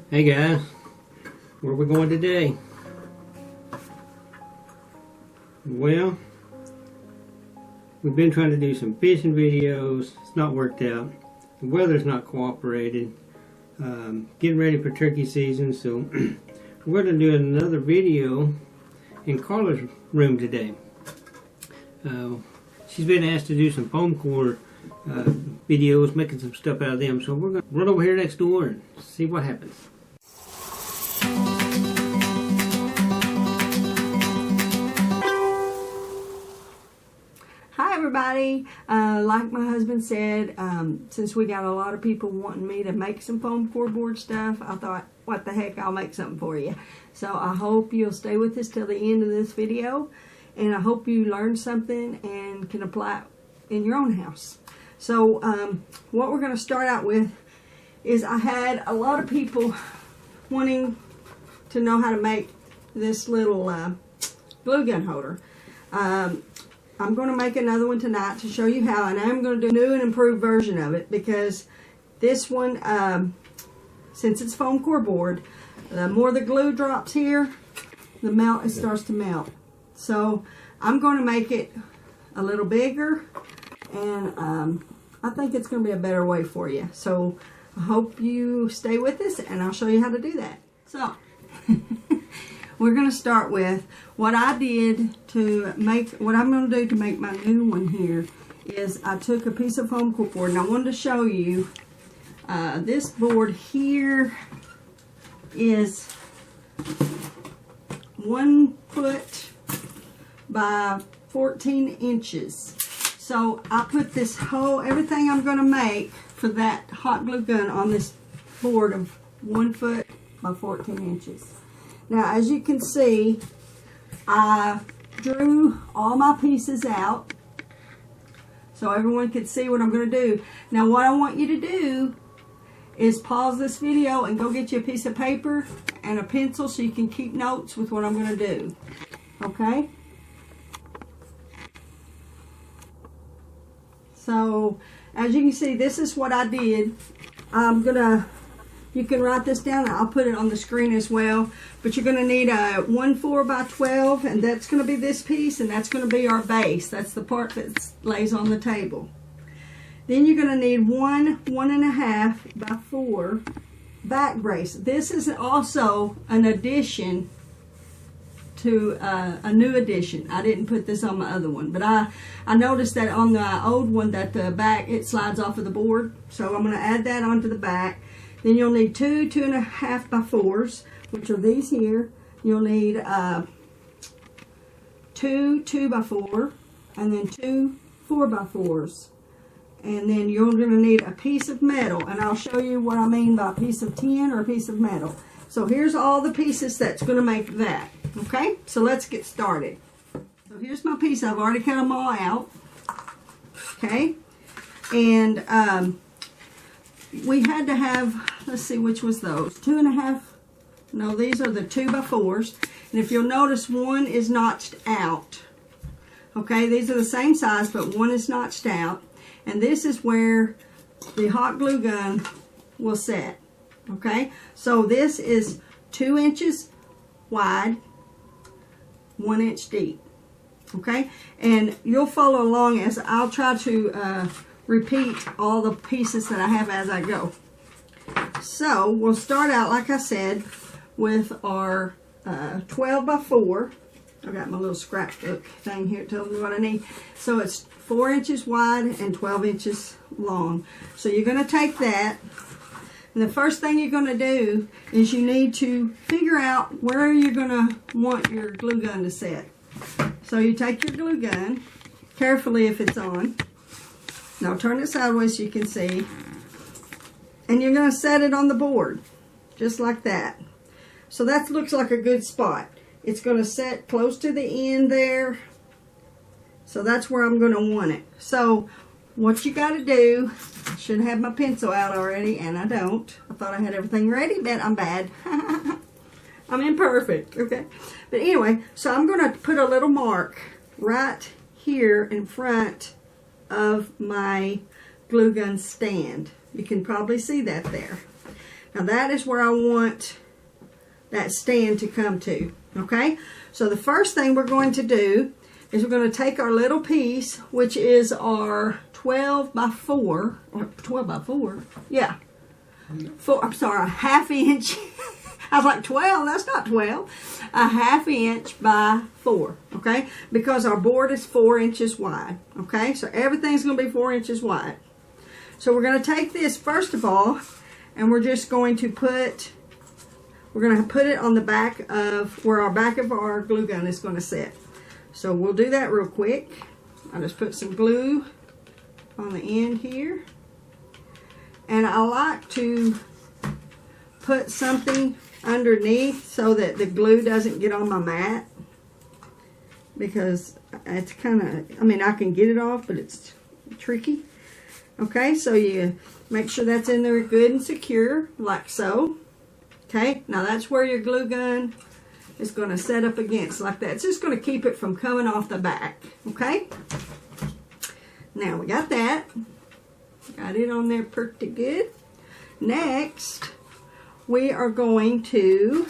Hey guys, where are we going today? Well, we've been trying to do some fishing videos. It's not worked out. The weather's not cooperated. Getting ready for turkey season, so we're going to do another video in Carla's room today. She's been asked to do some foam core videos, making some stuff out of them, so we're going to run over here next door and see what happens. Hi everybody, like my husband said, since we got a lot of people wanting me to make some foam core board stuff, I thought, what the heck, I'll make something for you. So I hope you'll stay with us till the end of this video, and I hope you learn something and can apply it in your own house. So what we're going to start out with is I had a lot of people wanting to know how to make this little glue gun holder. I'm going to make another one tonight to show you how, and I'm going to do a new and improved version of it because this one, since it's foam core board, the more the glue drops here, the it starts to melt. So I'm going to make it a little bigger, and I think it's going to be a better way for you. So I hope you stay with us, and I'll show you how to do that. So we're going to start with what I did to make, what I'm going to do to make my new one here is I took a piece of foam core board, and I wanted to show you this board here is 1 foot by 14 inches. So I put this whole, everything I'm going to make for that hot glue gun on this board of 1 foot by 14 inches. Now, as you can see, I drew all my pieces out so everyone could see what I'm going to do. Now, what I want you to do is pause this video and go get you a piece of paper and a pencil so you can keep notes with what I'm going to do. Okay? So, as you can see, this is what I did. You can write this down. I'll put it on the screen as well. But you're going to need a 1 4 by 12, and that's going to be this piece, and that's going to be our base. That's the part that lays on the table. Then you're going to need 1 1.5 by 4 back brace. This is also an addition to a new addition. I didn't put this on my other one, but I noticed that on the old one that the back, it slides off of the board. So I'm going to add that onto the back. Then you'll need 2 2.5 by 4s, which are these here. You'll need 2 2 by 4, and then 2 4 by 4s. And then you're going to need a piece of metal, and I'll show you what I mean by a piece of tin or a piece of metal. So here's all the pieces that's going to make that. Okay, so let's get started. So here's my piece. I've already cut them all out. Okay, and we had to have, let's see, which was those? 2.5, no, these are the 2 by 4s. And if you'll notice, one is notched out. Okay, these are the same size, but one is notched out. And this is where the hot glue gun will set. Okay, so this is 2 inches wide, 1 inch deep. Okay, and you'll follow along as I'll try to repeat all the pieces that I have as I go. So we'll start out, like I said, with our 12 by 4. I've got my little scrapbook thing here, it tells me what I need. So it's 4 inches wide and 12 inches long. So you're going to take that, and the first thing you're going to do is you need to figure out where you're going to want your glue gun to set. So you take your glue gun, carefully if it's on. Now turn it sideways so you can see. And you're going to set it on the board, just like that. So that looks like a good spot. It's going to set close to the end there. So that's where I'm going to want it. So what you got to do, I should have my pencil out already, and I don't. I thought I had everything ready, but I'm bad. I'm imperfect, okay? But anyway, so I'm going to put a little mark right here in front of my glue gun stand. You can probably see that there. Now that is where I want that stand to come to, okay? So the first thing we're going to do is we're going to take our little piece, which is our 12 by 4, or 12 by 4, yeah. I'm sorry, a half inch. I was like 12, that's not 12. A half inch by 4, okay? Because our board is 4 inches wide, okay? So everything's going to be 4 inches wide. So we're going to take this first of all, and we're just going to put it on the back of where our back of our glue gun is going to sit. So we'll do that real quick. I'll just put some glue on the end here. And I like to put something underneath so that the glue doesn't get on my mat. Because it's kind of, I mean, I can get it off, but it's tricky. Okay, so you make sure that's in there good and secure, like so. Okay, now that's where your glue gun is going to set up against, like that. It's just going to keep it from coming off the back, okay? Now we got that. Got it on there pretty good. Next, we are going to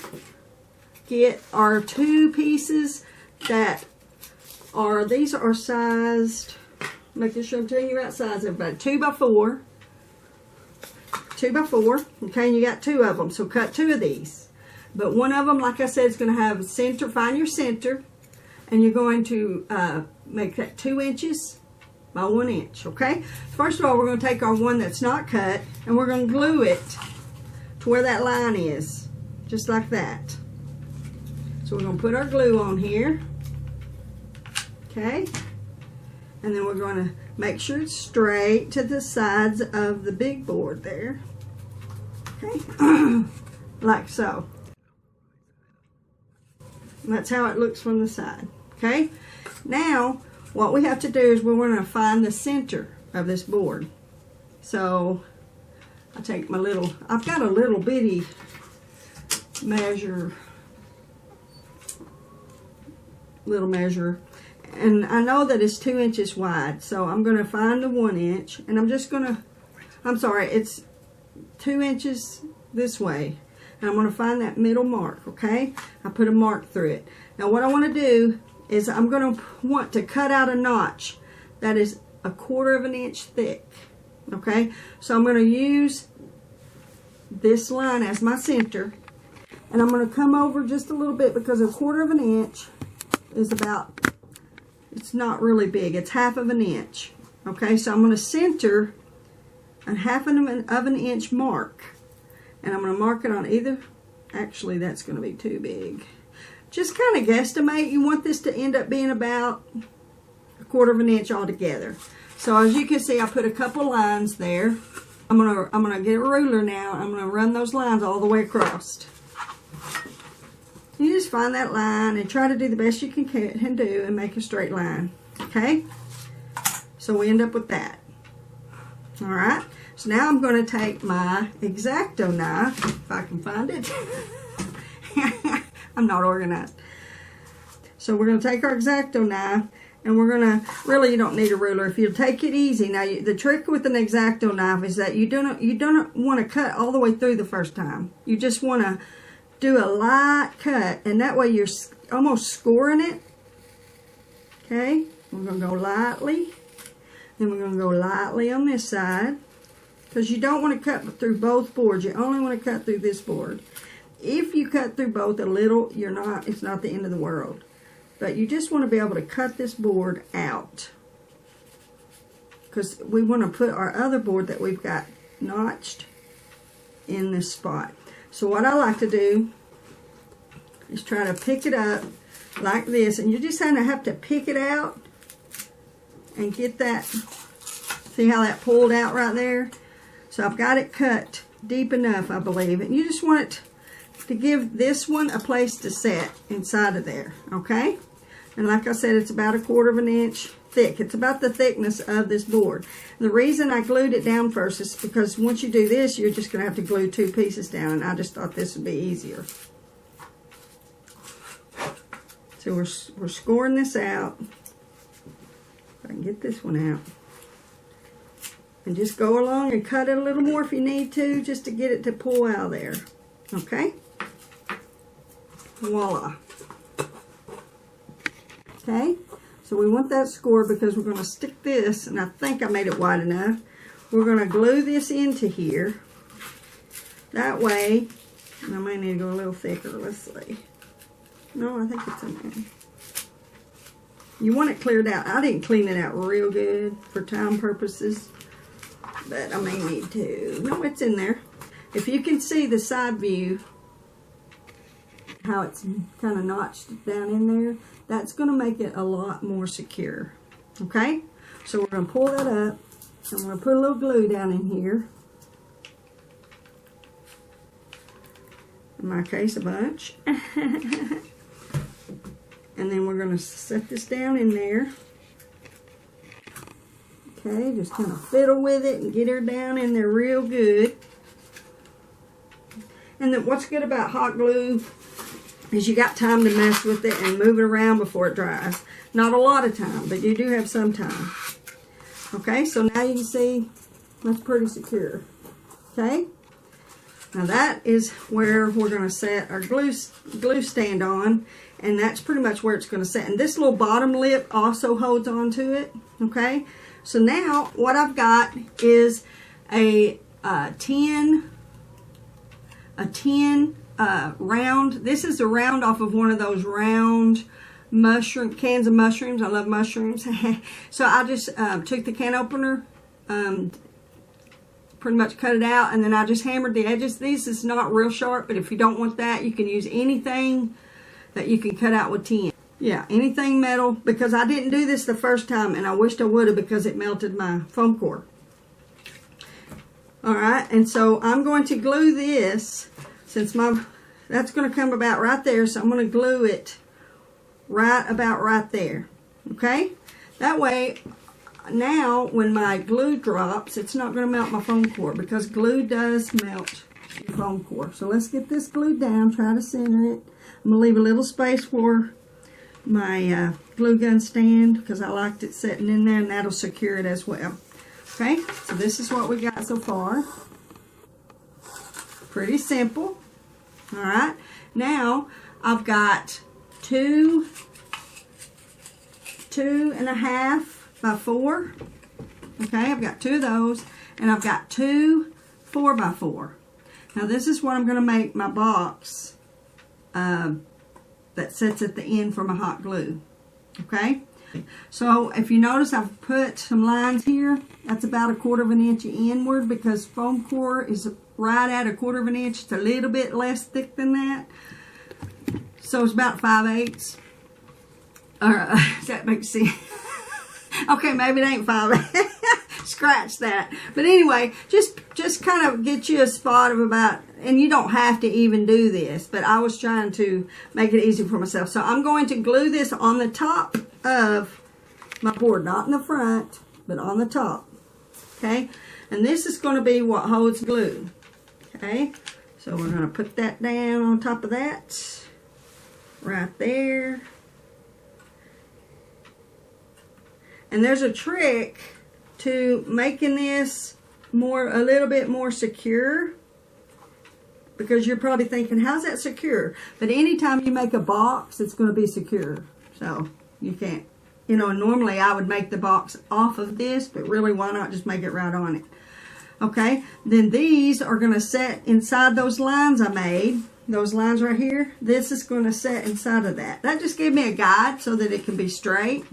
get our 2 pieces that are, these are sized, making sure I'm telling you right size, everybody, 2 by 4. 2 by 4, okay, and you got 2 of them, so cut 2 of these. But one of them, like I said, is going to have a center, find your center, and you're going to make that 2 inches by 1 inch, okay? First of all, we're going to take our one that's not cut, and we're going to glue it to where that line is, just like that. So we're going to put our glue on here, okay? And then we're going to make sure it's straight to the sides of the big board there, okay? Like so. And that's how it looks from the side, okay? Now, what we have to do is we're going to find the center of this board. So, I take my little, I've got a little bitty measure, and I know that it's 2 inches wide, so I'm going to find the 1 inch, and I'm just going to, I'm sorry, it's 2 inches this way. And I'm going to find that middle mark, okay? I put a mark through it. Now what I want to do is I'm going to want to cut out a notch that is 1/4 of an inch thick, okay? So I'm going to use this line as my center, and I'm going to come over just a little bit because 1/4 of an inch is about, it's not really big, it's 1/2 of an inch, okay? So I'm going to center a 1/2 of an inch mark. And I'm going to mark it on either, actually that's going to be too big. Just kind of guesstimate, you want this to end up being about 1/4 of an inch altogether. So as you can see, I put a couple lines there. I'm gonna get a ruler now, I'm going to run those lines all the way across. You just find that line and try to do the best you can do and make a straight line, okay? So we end up with that. Alright. So now I'm going to take my X-Acto knife, if I can find it. I'm not organized. So we're going to take our X-Acto knife, and we're going to, really you don't need a ruler if you'll take it easy. Now the trick with an X-Acto knife is that you don't want to cut all the way through the first time. You just want to do a light cut, and that way you're almost scoring it. Okay, we're going to go lightly. Then we're going to go lightly on this side. Because you don't want to cut through both boards. You only want to cut through this board. If you cut through both a little, it's not the end of the world. But you just want to be able to cut this board out. Because we want to put our other board that we've got notched in this spot. So what I like to do is try to pick it up like this. And you just kind of have to pick it out and get that. See how that pulled out right there? So I've got it cut deep enough, I believe. And you just want it to give this one a place to set inside of there, okay? And like I said, it's about 1/4 of an inch thick. It's about the thickness of this board. And the reason I glued it down first is because once you do this, you're just going to have to glue 2 pieces down. And I just thought this would be easier. So we're scoring this out. If I can get this one out. And just go along and cut it a little more if you need to, just to get it to pull out of there. Okay? Voila. Okay? So we want that scored because we're going to stick this, and I think I made it wide enough. We're going to glue this into here. That way, I may need to go a little thicker. Let's see. No, I think it's in there. You want it cleared out. I didn't clean it out real good for time purposes, but I may need to. No, it's in there. If you can see the side view, how it's kind of notched down in there, that's going to make it a lot more secure. Okay? So we're going to pull that up. I'm going to put a little glue down in here. In my case, a bunch. And then we're going to set this down in there. Okay, just kind of fiddle with it and get her down in there real good. And then what's good about hot glue is you got time to mess with it and move it around before it dries. Not a lot of time, but you do have some time. Okay, so now you can see that's pretty secure. Okay, now that is where we're going to set our glue stand on, and that's pretty much where it's going to set. And this little bottom lip also holds on to it. Okay, so now what I've got is a tin round. This is a round off of one of those round mushroom cans of mushrooms. I love mushrooms. So I just took the can opener, pretty much cut it out, and then I just hammered the edges. This is not real sharp, but if you don't want that, you can use anything that you can cut out with tin. Yeah, anything metal, because I didn't do this the first time, and I wished I would have because it melted my foam core. Alright, and so I'm going to glue this, since that's going to come about right there, so I'm going to glue it right about right there. Okay? That way, now when my glue drops, it's not going to melt my foam core, because glue does melt your foam core. So let's get this glued down, try to center it. I'm going to leave a little space for my glue gun stand, because I liked it sitting in there, and that'll secure it as well. Okay, so this is what we got so far. Pretty simple. Alright, now I've got 2.5 by 4. Okay, I've got 2 of those, and I've got 2 4x4. Now this is what I'm going to make my box that sits at the end for my hot glue. Okay, so if you notice, I've put some lines here. That's about 1/4 inch inward, because foam core is right at 1/4 inch. It's a little bit less thick than that, so it's about 5/8. Does that make sense? Okay, maybe it ain't 5/8. Scratch that. But anyway, just kind of get you a spot of about, and you don't have to even do this, but I was trying to make it easy for myself. So I'm going to glue this on the top of my board, not in the front, but on the top. Okay, and this is going to be what holds glue. Okay, so we're going to put that down on top of that, right there. And there's a trick to making this a little bit more secure, because you're probably thinking, how's that secure? But anytime you make a box, it's going to be secure. So you can't, normally I would make the box off of this, but really, why not just make it right on it? Okay, then these are going to set inside those lines I made. Those lines right here, this is going to set inside of that. That just gave me a guide so that it can be straight.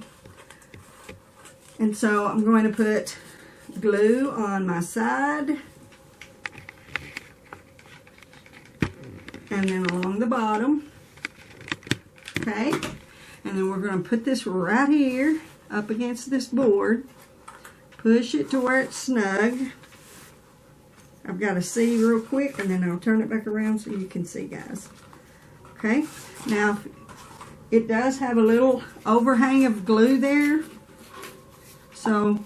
And so I'm going to put glue on my side, and then along the bottom. Okay, and then we're going to put this right here up against this board, push it to where it's snug. I've got to see real quick, and then I'll turn it back around so you can see, guys. Okay, now it does have a little overhang of glue there, so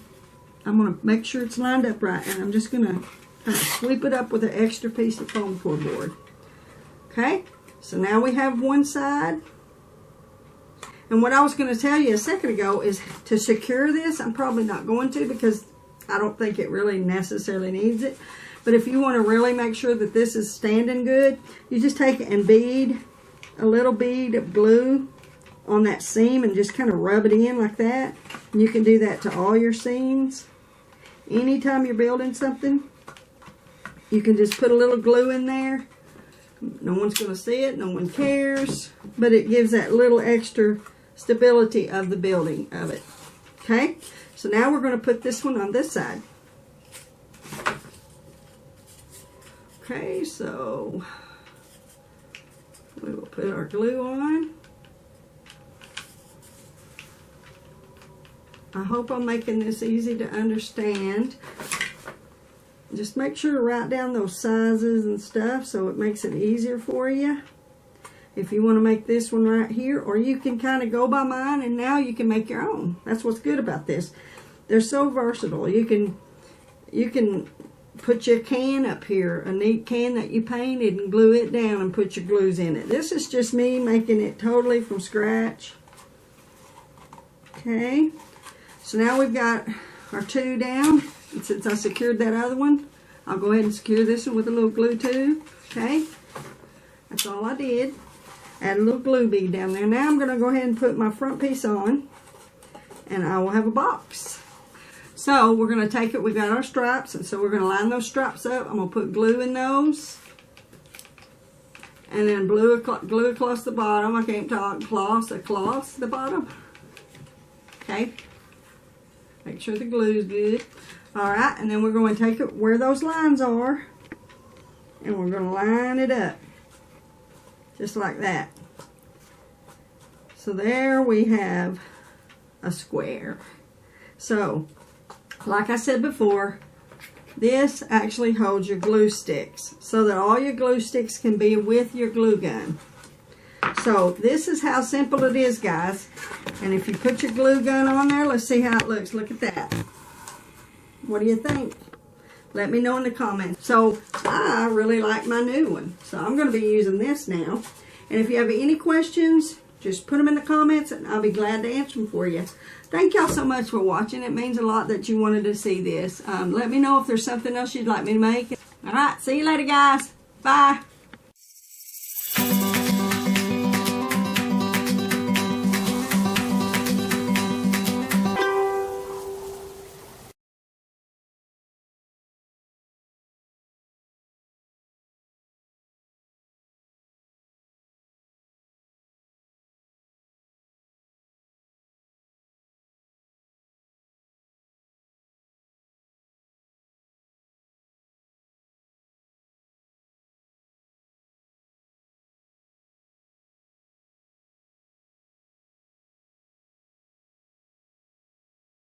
I'm going to make sure it's lined up right, and I'm just going to sweep it up with an extra piece of foam core board. Okay, so now we have one side. And what I was going to tell you a second ago is to secure this. I'm probably not going to, because I don't think it really necessarily needs it. But if you want to really make sure that this is standing good, you just take and bead a little bead of glue on that seam and just kind of rub it in like that. And you can do that to all your seams. Anytime you're building something, you can just put a little glue in there. No one's going to see it, no one cares, but it gives that little extra stability of the building of it. Okay, so now we're going to put this one on this side. Okay, so we will put our glue on. I hope I'm making this easy to understand. Just make sure to write down those sizes and stuff so it makes it easier for you. If you want to make this one right here, or you can kind of go by mine and now you can make your own. That's what's good about this. They're so versatile. You can put your can up here, a neat can that you painted, and glue it down and put your glues in it. This is just me making it totally from scratch. Okay, so now we've got our two down. And since I secured that other one, I'll go ahead and secure this one with a little glue too. Okay, that's all I did. Add a little glue bead down there. Now I'm going to go ahead and put my front piece on, and I will have a box. So we're going to take it, we've got our stripes, and so we're going to line those stripes up. I'm going to put glue in those, and then glue across the bottom. I can't talk, across the bottom. Okay, make sure the glue is good. Alright, and then we're going to take it where those lines are, and we're going to line it up, just like that. So there we have a square. So, like I said before, this actually holds your glue sticks, so that all your glue sticks can be with your glue gun. So this is how simple it is, guys. And if you put your glue gun on there, let's see how it looks. Look at that. What do you think? Let me know in the comments. So I really like my new one, so I'm going to be using this now. And if you have any questions, just put them in the comments and I'll be glad to answer them for you. Thank y'all so much for watching. It means a lot that you wanted to see this. Let me know if there's something else you'd like me to make. All right, see you later, guys. Bye.